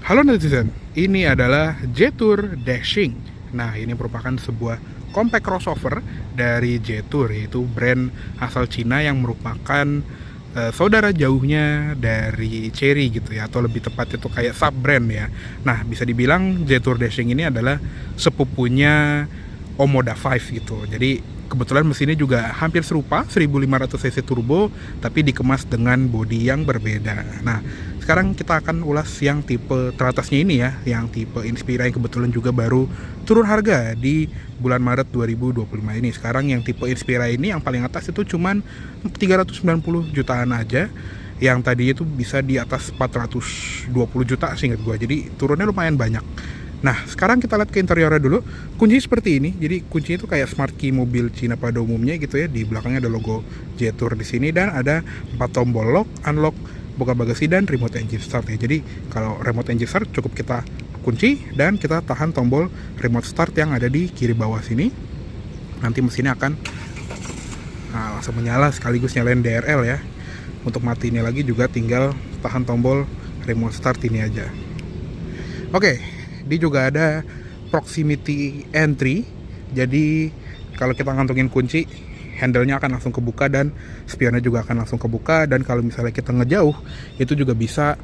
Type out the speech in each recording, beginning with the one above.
Halo netizen, ini adalah Jetour Dashing. Nah, ini merupakan sebuah compact crossover dari Jetour, yaitu brand asal Cina yang merupakan saudara jauhnya dari Chery gitu ya, atau lebih tepat itu kayak sub brand ya. Nah, bisa dibilang Jetour Dashing ini adalah sepupunya Omoda 5 gitu. Jadi kebetulan mesinnya juga hampir serupa, 1500 cc turbo, tapi dikemas dengan bodi yang berbeda. Nah, sekarang kita akan ulas yang tipe teratasnya ini ya, yang tipe Inspira yang kebetulan juga baru turun harga di bulan Maret 2025 ini. Sekarang yang tipe Inspira ini yang paling atas itu cuman 390 jutaan aja. Yang tadi itu bisa di atas 420 juta seingat gua. Jadi turunnya lumayan banyak. Nah, sekarang kita lihat ke interiornya dulu. Kunci seperti ini. Jadi kuncinya itu kayak smart key mobil Cina pada umumnya gitu ya. Di belakangnya ada logo Jetour di sini dan ada 4 tombol lock, unlock, buka bagasi dan remote engine start ya. Jadi kalau remote engine start cukup kita kunci dan kita tahan tombol remote start yang ada di kiri bawah sini. Nanti mesinnya akan langsung menyala sekaligus nyalain DRL ya. Untuk matiinnya lagi juga tinggal tahan tombol remote start ini aja. Oke. Dia juga ada proximity entry, jadi kalau kita ngantongin kunci, handle-nya akan langsung kebuka dan spionnya juga akan langsung kebuka. Dan kalau misalnya kita ngejauh, itu juga bisa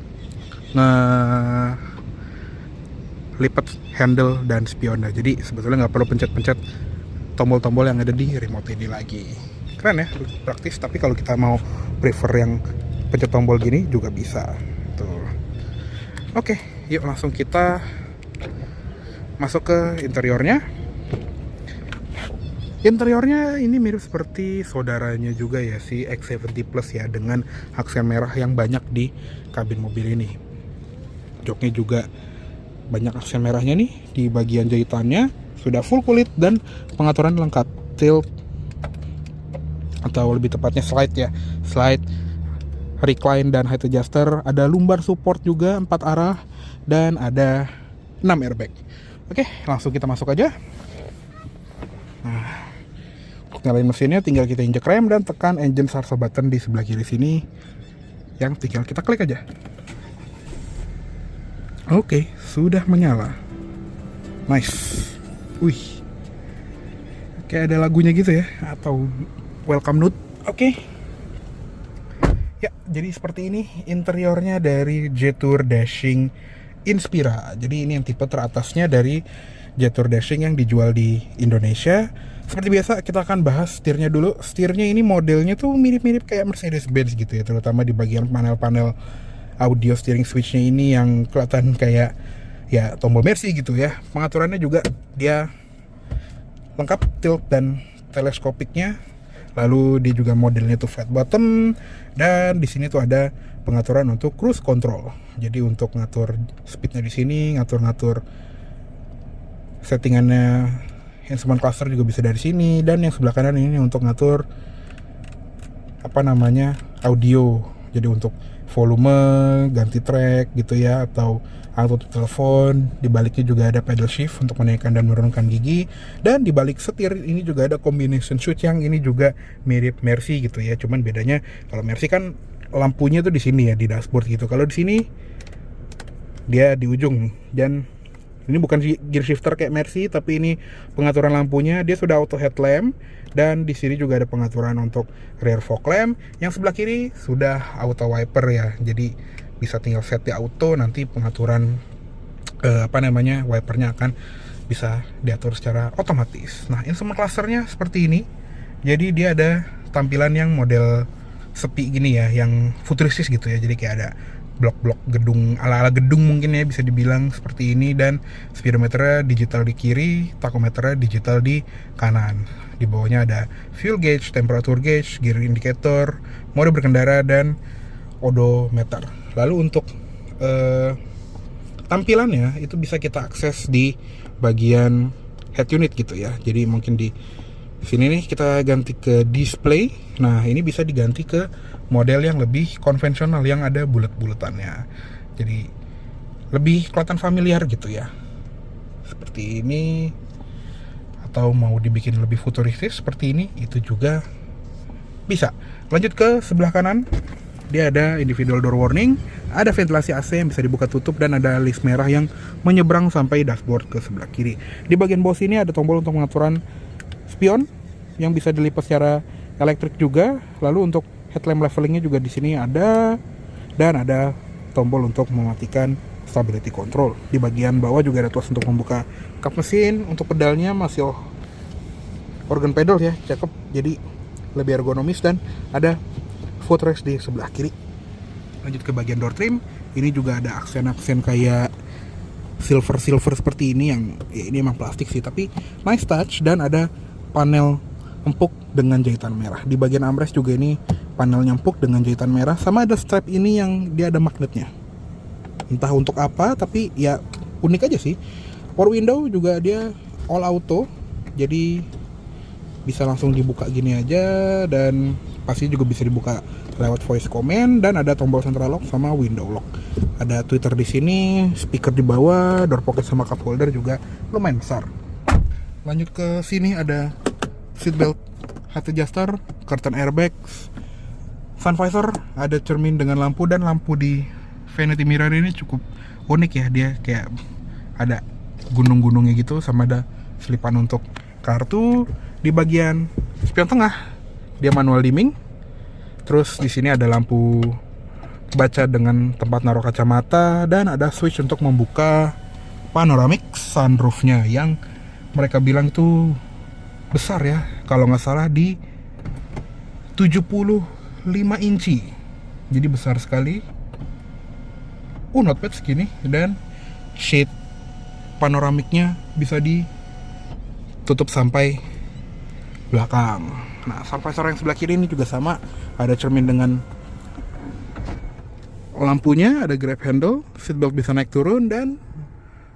lipat handle dan spionnya. Jadi sebetulnya nggak perlu pencet-pencet tombol-tombol yang ada di remote ini lagi. Keren ya, praktis. Tapi kalau kita mau prefer yang pencet tombol gini juga bisa. Tuh. Oke, yuk langsung kita masuk ke interiornya. Interiornya ini mirip seperti saudaranya juga ya, si X70 Plus ya, dengan aksen merah yang banyak di kabin mobil ini. Joknya juga banyak aksen merahnya nih di bagian jahitannya. Sudah full kulit dan pengaturan lengkap. Tilt atau lebih tepatnya slide ya. Slide, recline dan height adjuster. Ada lumbar support juga 4 arah dan ada 6 airbag. Oke, langsung kita masuk aja. Nah, untuk nyalain mesinnya tinggal kita injek rem dan tekan engine start button di sebelah kiri sini, yang tinggal kita klik aja. Oke, sudah menyala. Nice. Wih, kayak ada lagunya gitu ya, atau welcome note. Oke. Ya, jadi seperti ini interiornya dari Jetour Dashing Inspira. Jadi ini yang tipe teratasnya dari Jetour Dashing yang dijual di Indonesia. Seperti biasa kita akan bahas setirnya dulu. Setirnya ini modelnya tuh mirip-mirip kayak Mercedes-Benz gitu ya, terutama di bagian panel-panel audio steering switchnya ini yang kelihatan kayak ya tombol Mercy gitu ya. Pengaturannya juga dia lengkap, tilt dan teleskopiknya. Lalu dia juga modelnya tuh flat bottom, dan di sini tuh ada pengaturan untuk cruise control. Jadi untuk ngatur speednya di sini, ngatur-ngatur settingannya instrument cluster juga bisa dari sini. Dan yang sebelah kanan ini untuk ngatur audio. Jadi untuk volume, ganti track gitu ya, atau auto telepon. Di baliknya juga ada pedal shift untuk menaikkan dan menurunkan gigi. Dan di balik setir ini juga ada combination switch yang ini juga mirip Mercy gitu ya. Cuman bedanya kalau Mercy kan lampunya tuh di sini ya, di dashboard gitu. Kalau di sini dia di ujung nih. Dan ini bukan gear shifter kayak Mercy, tapi ini pengaturan lampunya dia sudah auto headlamp. Dan di sini juga ada pengaturan untuk rear fog lamp. Yang sebelah kiri sudah auto wiper ya. Jadi bisa tinggal set di auto, nanti pengaturan wipernya akan bisa diatur secara otomatis. Nah, instrument clusternya seperti ini. Jadi dia ada tampilan yang model sepi gini ya, yang futuristis gitu ya. Jadi kayak ada blok-blok gedung, ala-ala gedung mungkin ya, bisa dibilang seperti ini. Dan speedometernya digital di kiri, tachometernya digital di kanan. Di bawahnya ada fuel gauge, temperature gauge, gear indicator, mode berkendara, dan odometer. Lalu untuk tampilannya itu bisa kita akses di bagian head unit gitu ya. Jadi mungkin di sini nih kita ganti ke display. Nah, ini bisa diganti ke model yang lebih konvensional yang ada bulet-buletannya. Jadi lebih kelihatan familiar gitu ya. Seperti ini. Atau mau dibikin lebih futuristis seperti ini, itu juga bisa. Lanjut ke sebelah kanan. dia ada individual door warning, ada ventilasi AC yang bisa dibuka tutup, dan ada list merah yang menyeberang sampai dashboard ke sebelah kiri. Di bagian bawah sini ada tombol untuk pengaturan spion yang bisa dilipat secara elektrik juga. Lalu untuk headlamp levelingnya juga di sini ada, dan ada tombol untuk mematikan stability control. Di bagian bawah juga ada tuas untuk membuka kap mesin. Untuk pedalnya masih organ pedal ya, cakep, jadi lebih ergonomis, dan ada footrest di sebelah kiri. Lanjut ke bagian door trim, ini juga ada aksen-aksen kayak silver seperti ini, yang ya ini emang plastik sih tapi nice touch, dan ada panel empuk dengan jahitan merah. Di bagian armrest juga ini panelnya empuk dengan jahitan merah, sama ada strap ini yang dia ada magnetnya. Entah untuk apa, tapi ya unik aja sih. Power window juga dia all auto, jadi bisa langsung dibuka gini aja, dan pasti juga bisa dibuka lewat voice command, dan ada tombol central lock sama window lock. Ada tweeter di sini, speaker di bawah, door pocket sama cup holder juga lumayan besar. Lanjut ke sini ada seatbelt height adjuster, curtain airbags, sun visor, ada cermin dengan lampu, dan lampu di vanity mirror ini cukup unik ya, dia kayak ada gunung-gunungnya gitu, sama ada selipan untuk kartu. Di bagian spion tengah dia manual dimming. Terus di sini ada lampu baca dengan tempat naruh kacamata, dan ada switch untuk membuka panoramic sunroofnya yang mereka bilang itu besar ya, kalau nggak salah di 75 inci, jadi besar sekali. Not bad segini, dan shade panoramiknya bisa ditutup sampai belakang. Nah, sun visor yang sebelah kiri ini juga sama, ada cermin dengan lampunya, ada grab handle, seatbelt bisa naik turun, dan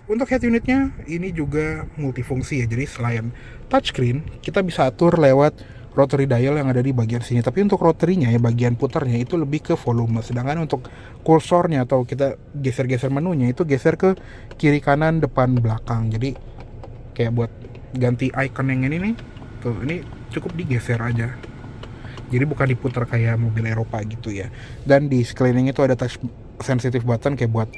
untuk head unitnya ini juga multifungsi ya. Jadi selain touchscreen, kita bisa atur lewat rotary dial yang ada di bagian sini. Tapi untuk rotarynya ya, bagian putarnya itu lebih ke volume. Sedangkan untuk kursornya atau kita geser-geser menunya itu geser ke kiri kanan depan belakang. Jadi kayak buat ganti icon yang ini nih, tuh ini cukup digeser aja. Jadi bukan diputar kayak mobil Eropa gitu ya. Dan di sekeliling itu ada touch sensitive button kayak buat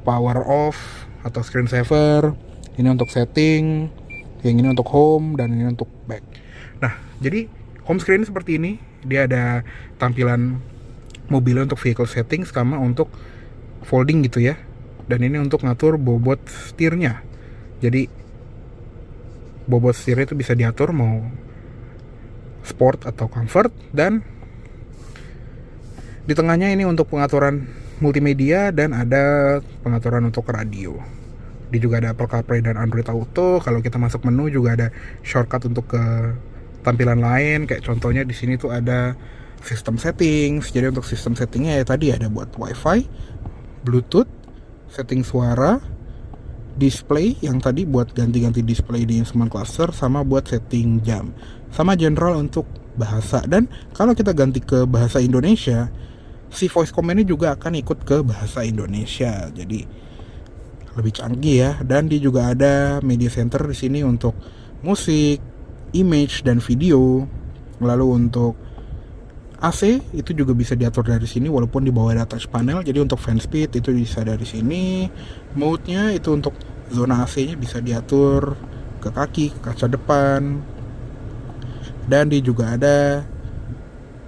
power off atau screen saver. Ini untuk setting, yang ini untuk home, dan ini untuk back. Nah, jadi home screen seperti ini. Dia ada tampilan mobilnya untuk vehicle settings sama untuk folding gitu ya. Dan ini untuk ngatur bobot setirnya. Jadi bobot setirnya itu bisa diatur mau sport atau comfort, dan di tengahnya ini untuk pengaturan multimedia, dan ada pengaturan untuk radio. Dia juga ada Apple CarPlay dan Android Auto. Kalau kita masuk menu juga ada shortcut untuk ke tampilan lain, kayak contohnya di sini tuh ada system settings. Jadi untuk sistem settingnya ya tadi ada buat WiFi, Bluetooth, setting suara, display yang tadi buat ganti-ganti display di instrument cluster, sama buat setting jam, sama general untuk bahasa. Dan kalau kita ganti ke bahasa Indonesia, si voice command-nya juga akan ikut ke bahasa Indonesia. Jadi lebih canggih ya. Dan dia juga ada media center di sini untuk musik, image, dan video. Lalu untuk AC itu juga bisa diatur dari sini walaupun di bawah ada touch panel. Jadi untuk fan speed itu bisa dari sini. Mode-nya itu untuk zona AC-nya bisa diatur ke kaki, ke kaca depan. Dan dia juga ada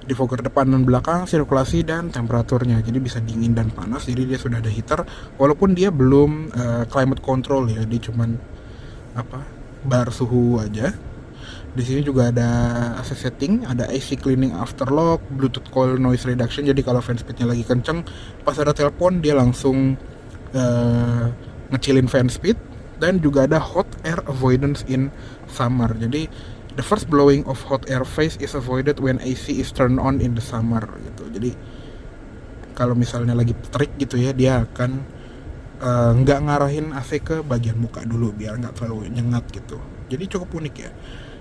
defogger depan dan belakang, sirkulasi, dan temperaturnya. Jadi bisa dingin dan panas. Jadi dia sudah ada heater walaupun dia belum climate control ya. Dia cuman bar suhu aja. Di sini juga ada access setting, ada AC cleaning afterlock, Bluetooth coil noise reduction. Jadi kalau fan speednya lagi kenceng, pas ada telepon dia langsung ngecilin fan speed. Dan juga ada hot air avoidance in summer. Jadi the first blowing of hot air phase is avoided when AC is turned on in the summer gitu. Jadi kalau misalnya lagi terik gitu ya, dia akan nggak ngarahin AC ke bagian muka dulu biar nggak terlalu nyengat gitu. Jadi cukup unik ya.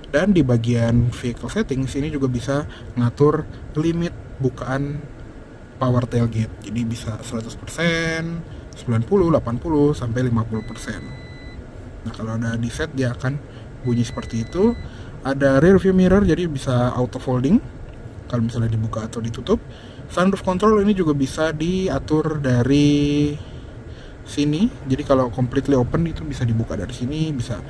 Dan di bagian vehicle settings ini juga bisa ngatur limit bukaan power tailgate. Jadi bisa 100%, 90, 80, sampai 50%. Nah kalau ada di set dia akan bunyi seperti itu. Ada rear view mirror, jadi bisa auto folding kalau misalnya dibuka atau ditutup. Sunroof control ini juga bisa diatur dari sini. Jadi kalau completely open itu bisa dibuka dari sini, bisa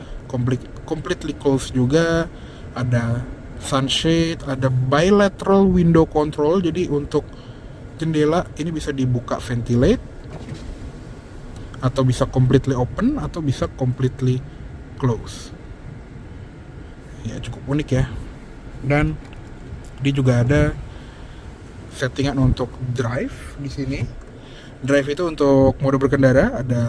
completely close juga. Ada sunshade, ada bilateral window control. Jadi untuk jendela ini bisa dibuka ventilate, atau bisa completely open, atau bisa completely close. Ya cukup unik ya. Dan dia juga ada settingan untuk drive di sini. Drive itu untuk mode berkendara, ada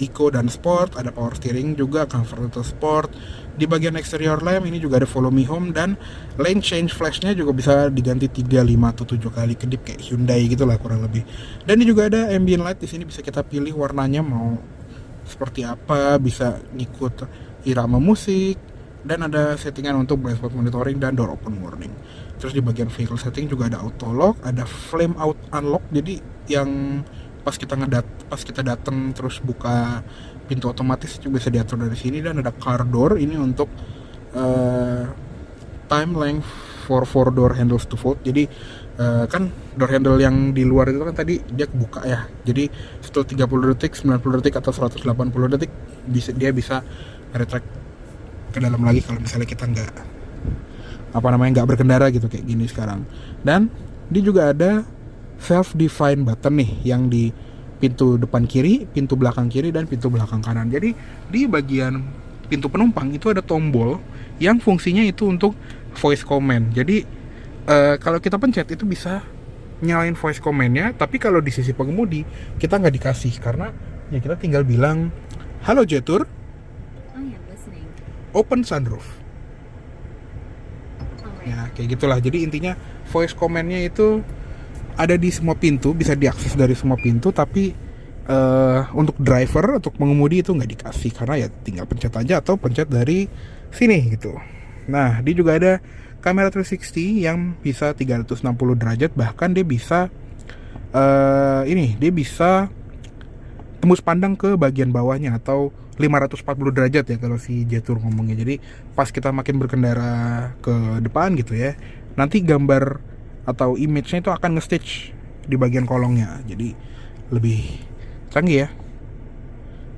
Eco dan Sport, ada power steering juga, comfort atau sport. Di bagian exterior lamp ini juga ada follow me home, dan lane change flashnya juga bisa diganti 3, 5 atau 7 kali kedip kayak Hyundai gitulah kurang lebih. Dan ini juga ada ambient light di sini, bisa kita pilih warnanya mau seperti apa, bisa ngikut irama musik, dan ada settingan untuk blind spot monitoring dan door open warning. Terus di bagian vehicle setting juga ada auto lock, ada flame out unlock, jadi yang pas kita datang terus buka pintu otomatis juga bisa diatur dari sini. Dan ada car door, ini untuk time length for 4 door handles to fold. Jadi kan door handle yang di luar itu kan tadi dia kebuka ya, jadi setelah 30 detik, 90 detik atau 180 detik dia bisa retract ke dalam lagi kalau misalnya kita nggak berkendara gitu kayak gini sekarang. Dan dia juga ada self define button nih yang di pintu depan kiri, pintu belakang kiri, dan pintu belakang kanan. Jadi di bagian pintu penumpang itu ada tombol yang fungsinya itu untuk voice command. Jadi kalau kita pencet itu bisa nyalain voice commandnya, tapi kalau di sisi pengemudi kita nggak dikasih, karena ya kita tinggal bilang halo Jetur, open sunroof. Ya kayak gitulah. Jadi intinya voice commandnya itu ada di semua pintu, bisa diakses dari semua pintu, tapi untuk driver, untuk pengemudi itu nggak dikasih, karena ya tinggal pencet aja atau pencet dari sini gitu. Nah, dia juga ada kamera 360 yang bisa 360 derajat, bahkan dia bisa dia bisa tembus pandang ke bagian bawahnya, atau 540 derajat ya kalau si Jetur ngomongnya. Jadi pas kita makin berkendara ke depan gitu ya, nanti gambar atau image-nya itu akan nge-stitch di bagian kolongnya, jadi lebih canggih ya.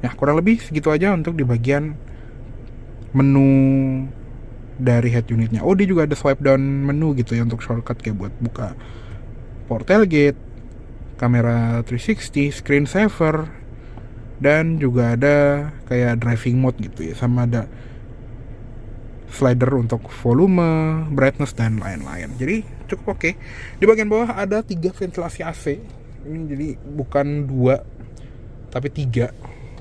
Nah kurang lebih segitu aja untuk di bagian menu dari head unitnya. Oh, dia juga ada swipe down menu gitu ya untuk shortcut kayak buat buka port tailgate, kamera 360, screen saver, dan juga ada kayak driving mode gitu ya, sama ada slider untuk volume, brightness, dan lain-lain. Jadi cukup oke. Di bagian bawah ada 3 ventilasi AC. Ini jadi bukan 2 tapi 3.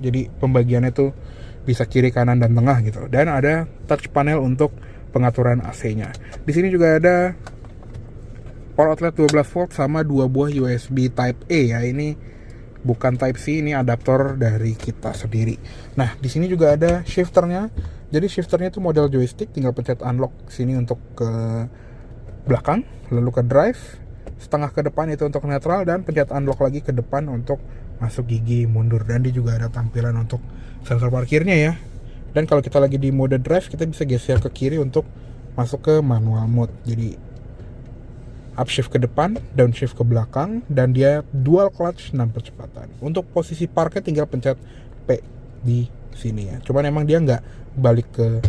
Jadi pembagiannya tuh bisa kiri, kanan, dan tengah gitu. Dan ada touch panel untuk pengaturan AC-nya. Di sini juga ada power outlet 12 volt sama 2 buah USB Type A ya. Ini bukan Type C, ini adaptor dari kita sendiri. Nah, di sini juga ada shifternya. Jadi shifternya itu model joystick, tinggal pencet unlock sini untuk ke belakang, lalu ke drive, setengah ke depan itu untuk netral, dan pencet unlock lagi ke depan untuk masuk gigi mundur. Dan dia juga ada tampilan untuk sensor parkirnya ya. Dan kalau kita lagi di mode drive, kita bisa geser ke kiri untuk masuk ke manual mode. Jadi upshift ke depan, downshift ke belakang, dan dia dual clutch 6 percepatan. Untuk posisi parknya tinggal pencet P di sini ya. Cuman emang dia nggak balik ke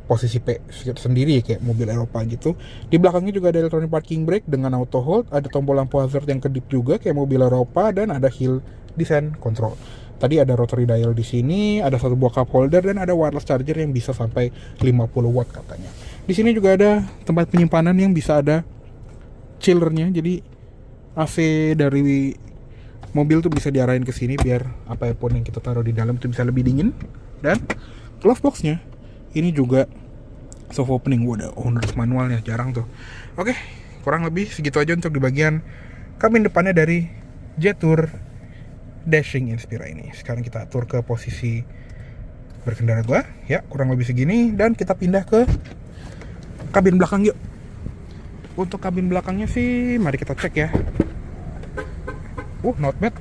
posisi P sendiri kayak mobil Eropa gitu. Di belakangnya juga ada electronic parking brake dengan auto hold, ada tombol lampu hazard yang kedip juga kayak mobil Eropa, dan ada hill descent control. Tadi ada rotary dial di sini, ada 1 buah cup holder, dan ada wireless charger yang bisa sampai 50 watt katanya. Di sini juga ada tempat penyimpanan yang bisa ada chillernya, jadi AC dari mobil tuh bisa diarahin ke sini biar apapun yang kita taruh di dalam tuh bisa lebih dingin. Dan glove boxnya ini juga soft opening, ada owner's manualnya, jarang tuh. Oke, kurang lebih segitu aja untuk di bagian kabin depannya dari Jetur Dashing Inspira ini. Sekarang kita atur ke posisi berkendara gua ya, kurang lebih segini, dan kita pindah ke kabin belakang yuk. Untuk kabin belakangnya sih mari kita cek ya. Not bad,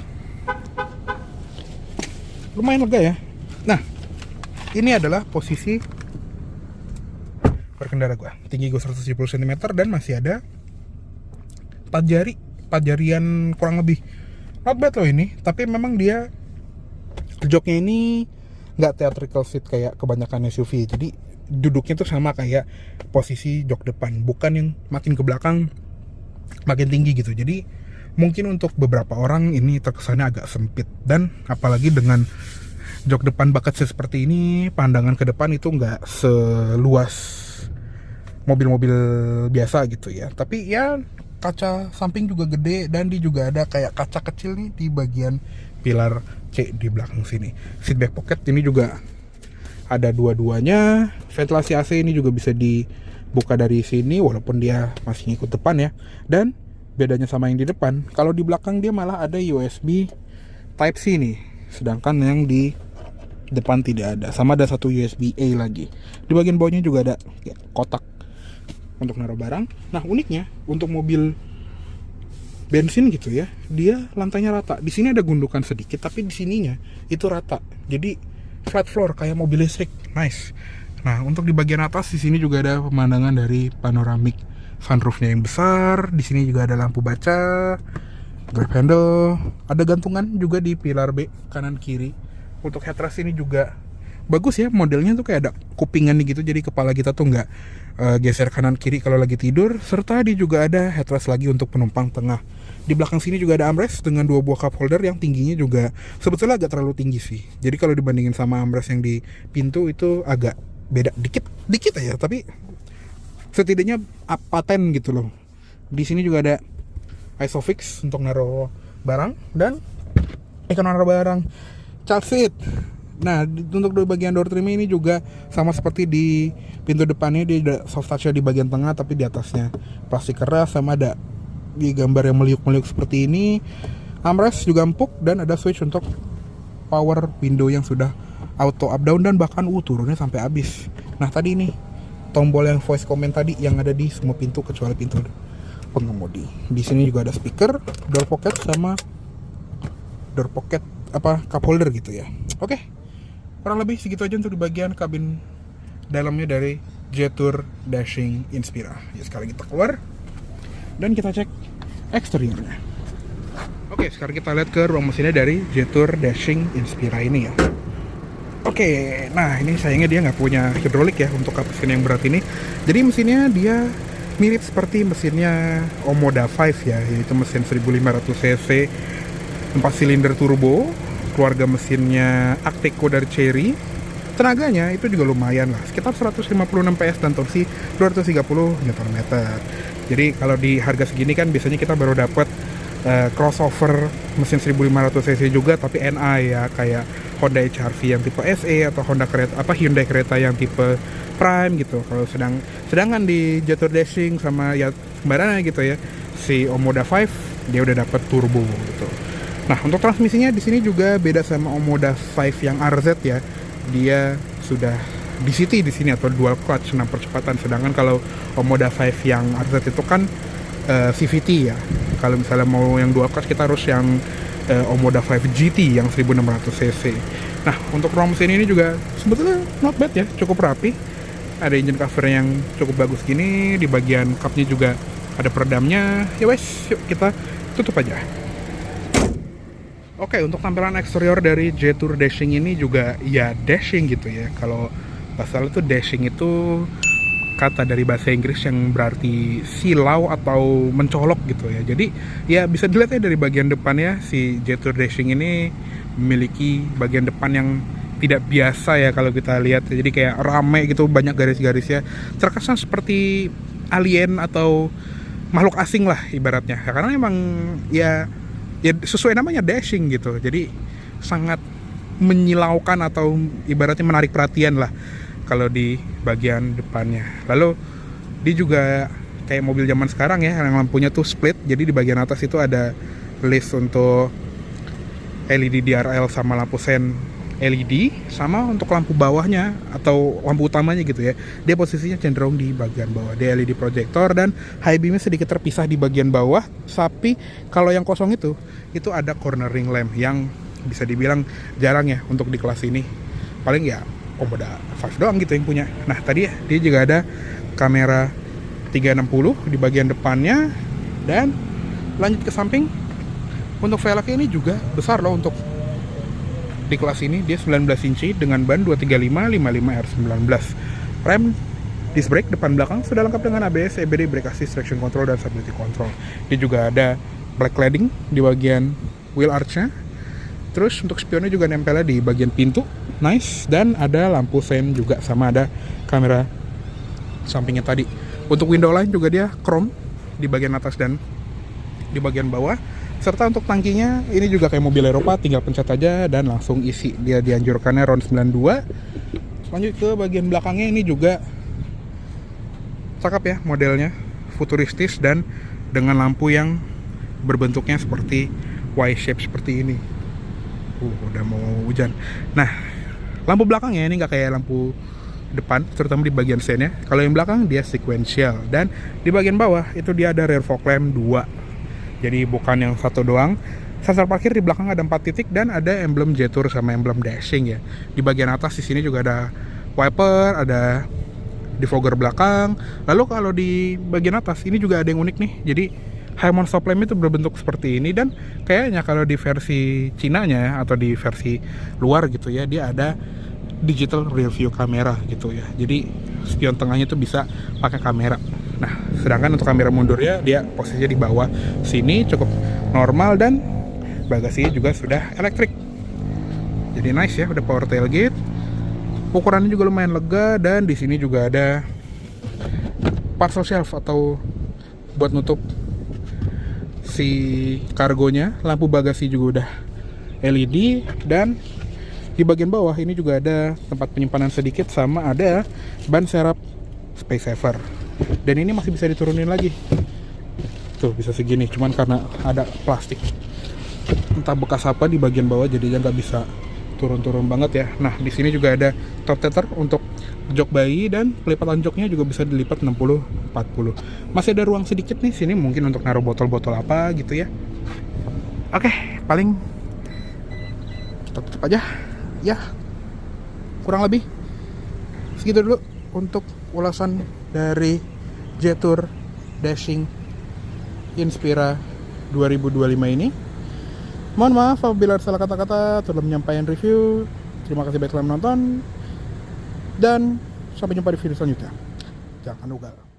lumayan lega ya. Nah, ini adalah posisi berkendara gue. Tinggi gue 170 cm dan masih ada 4 jari 4 jarian kurang lebih. Not bad loh ini, tapi memang dia joknya ini nggak theatrical seat kayak kebanyakan SUV. Jadi duduknya tuh sama kayak posisi jok depan, bukan yang makin ke belakang makin tinggi gitu. Jadi mungkin untuk beberapa orang ini terkesannya agak sempit, dan apalagi dengan jok depan bucket seat seperti ini, pandangan ke depan itu nggak seluas mobil-mobil biasa gitu ya. Tapi ya kaca samping juga gede, dan dia juga ada kayak kaca kecil nih di bagian pilar C di belakang sini. Seat back pocket ini juga ada dua-duanya. Ventilasi AC ini juga bisa dibuka dari sini walaupun dia masih ngikut depan ya. Dan bedanya sama yang di depan, kalau di belakang dia malah ada USB Type C nih, sedangkan yang di depan tidak ada. Sama ada satu USB A lagi. Di bagian bawahnya juga ada kotak untuk naruh barang. Nah uniknya untuk mobil bensin gitu ya, dia lantainya rata. Di sini ada gundukan sedikit, tapi di sininya itu rata. Jadi flat floor kayak mobil listrik. Nice. Nah untuk di bagian atas di sini juga ada pemandangan dari panoramic sunroofnya yang besar. Di sini juga ada lampu baca, grab handle, ada gantungan juga di pilar B kanan kiri. Untuk headrest ini juga bagus ya, modelnya tuh kayak ada kupingan gitu, jadi kepala kita tuh nggak geser kanan kiri kalau lagi tidur. Serta dia juga ada headrest lagi untuk penumpang tengah. Di belakang sini juga ada armrest dengan 2 buah cup holder yang tingginya juga sebetulnya agak terlalu tinggi sih. Jadi kalau dibandingin sama armrest yang di pintu itu agak beda dikit aja, tapi setidaknya paten gitu loh. Di sini juga ada isofix untuk naruh barang, dan ikon naruh barang child seat. Nah untuk di bagian door trim ini juga sama seperti di pintu depannya, dia ada soft touch di bagian tengah, tapi di atasnya plastik keras, sama ada di gambar yang meliuk-meliuk seperti ini. Armrest juga empuk, dan ada switch untuk power window yang sudah auto up down, dan bahkan turunnya sampai habis. Nah tadi ini tombol yang voice comment tadi yang ada di semua pintu kecuali pintu pengemudi. Di sini juga ada speaker, door pocket, sama door pocket cup holder gitu ya. Oke, kurang lebih segitu aja untuk di bagian kabin dalamnya dari Jetour Dashing Inspira. Ya sekarang kita keluar dan kita cek eksteriornya. Oke, sekarang kita lihat ke ruang mesinnya dari Jetour Dashing Inspira ini ya. Oke, nah ini sayangnya dia nggak punya hidrolik ya untuk kap mesin yang berat ini. Jadi mesinnya dia mirip seperti mesinnya Omoda 5 ya, yaitu mesin 1500 cc 4 silinder turbo, keluarga mesinnya Acteco dari Chery. Tenaganya itu juga lumayan lah, sekitar 156 PS dan torsi 230 Nm. Jadi kalau di harga segini kan biasanya kita baru dapat crossover mesin 1500 cc juga tapi NI ya, kayak Honda HR-V yang tipe SE atau Hyundai Creta yang tipe Prime gitu. Kalau sedangkan di Jetour Dashing sama ya sembarangan gitu ya, si Omoda 5 dia udah dapat turbo gitu. Nah untuk transmisinya di sini juga beda sama Omoda 5 yang RZ ya, dia sudah DCT di sini atau dual clutch 6 percepatan. Sedangkan kalau Omoda 5 yang RZ itu kan CVT ya. Kalau misalnya mau yang dual clutch kita harus yang Omoda 5 GT yang 1600 cc. Nah untuk ruang mesin ini juga sebetulnya not bad ya, cukup rapi. Ada engine cover yang cukup bagus gini. Di bagian cupnya juga ada peredamnya. Ya wes, yuk kita tutup aja. Oke, untuk tampilan eksterior dari Jetour Dashing ini juga ya dashing gitu ya. Kalau pasal itu dashing itu kata dari bahasa Inggris yang berarti silau atau mencolok gitu ya. Jadi ya bisa dilihat ya dari bagian depan ya, si Jetour Dashing ini memiliki bagian depan yang tidak biasa ya kalau kita lihat. Jadi kayak rame gitu, banyak garis-garisnya. Terkesan seperti alien atau makhluk asing lah ibaratnya. Karena emang ya sesuai namanya dashing gitu, jadi sangat menyilaukan atau ibaratnya menarik perhatian lah kalau di bagian depannya. Lalu dia juga kayak mobil zaman sekarang ya, yang lampunya tuh split, jadi di bagian atas itu ada list untuk LED DRL sama lampu sen LED, sama untuk lampu bawahnya atau lampu utamanya gitu ya, dia posisinya cenderung di bagian bawah. Dia LED projector dan high beamnya sedikit terpisah di bagian bawah. Tapi kalau yang kosong itu ada cornering lamp yang bisa dibilang jarang ya untuk di kelas ini. Paling ya Omoda 5 doang gitu yang punya. Nah tadi ya, dia juga ada kamera 360 di bagian depannya, dan Lanjut ke samping, untuk velgnya ini juga besar loh untuk di kelas ini. Dia 19 inci dengan ban 235 55R19. Rem disc brake depan belakang sudah lengkap dengan ABS, EBD, brake assist, traction control, dan stability control. Dia juga ada black cladding di bagian wheel arch-nya. Terus untuk spionnya juga nempelnya di bagian pintu, nice. Dan ada lampu sen juga, sama ada kamera sampingnya tadi. Untuk window line juga dia chrome di bagian atas dan di bagian bawah. Serta untuk tangkinya ini juga kayak mobil Eropa, tinggal pencet aja dan langsung isi. Dia dianjurkannya RON 92. Lanjut ke bagian belakangnya, ini juga cakep ya modelnya, futuristis dan dengan lampu yang berbentuknya seperti Y-shape seperti ini. Udah mau hujan. Nah, lampu belakangnya ini nggak kayak lampu depan, terutama di bagian sennya. Kalau yang belakang dia sequential, dan di bagian bawah itu dia ada rear fog lamp 2. Jadi bukan yang satu doang. Sensor parkir di belakang ada 4 titik dan ada emblem Jetour sama emblem dashing ya. Di bagian atas di sini juga ada wiper, ada defogger belakang. Lalu kalau di bagian atas ini juga ada yang unik nih. Jadi high mount stop lamp itu berbentuk seperti ini, dan kayaknya kalau di versi Cinanya atau di versi luar gitu ya, dia ada digital rear view kamera gitu ya. Jadi spion tengahnya itu bisa pakai kamera. Nah, sedangkan untuk kamera mundurnya dia posisinya di bawah sini, cukup normal, dan bagasinya juga sudah elektrik. Jadi nice ya, udah power tailgate. Ukurannya juga lumayan lega, dan di sini juga ada parcel shelf atau buat nutup si kargonya. Lampu bagasi juga udah LED, dan di bagian bawah ini juga ada tempat penyimpanan sedikit, sama ada ban serep space saver. Dan ini masih bisa diturunin lagi. Tuh bisa segini, cuman karena ada plastik entah bekas apa di bagian bawah, jadinya nggak bisa turun-turun banget ya. Nah, di sini juga ada top tether untuk jok bayi, dan pelipatan joknya juga bisa dilipat 60-40. Masih ada ruang sedikit nih sini, mungkin untuk naruh botol-botol apa gitu ya. Oke, paling kita tutup aja ya, kurang lebih segitu dulu untuk ulasan dari Jetour Dashing Inspira 2025 ini. Mohon maaf apabila ada salah kata-kata dalam menyampaikan review. Terima kasih banyak telah menonton, dan sampai jumpa di video selanjutnya. Jangan ugal.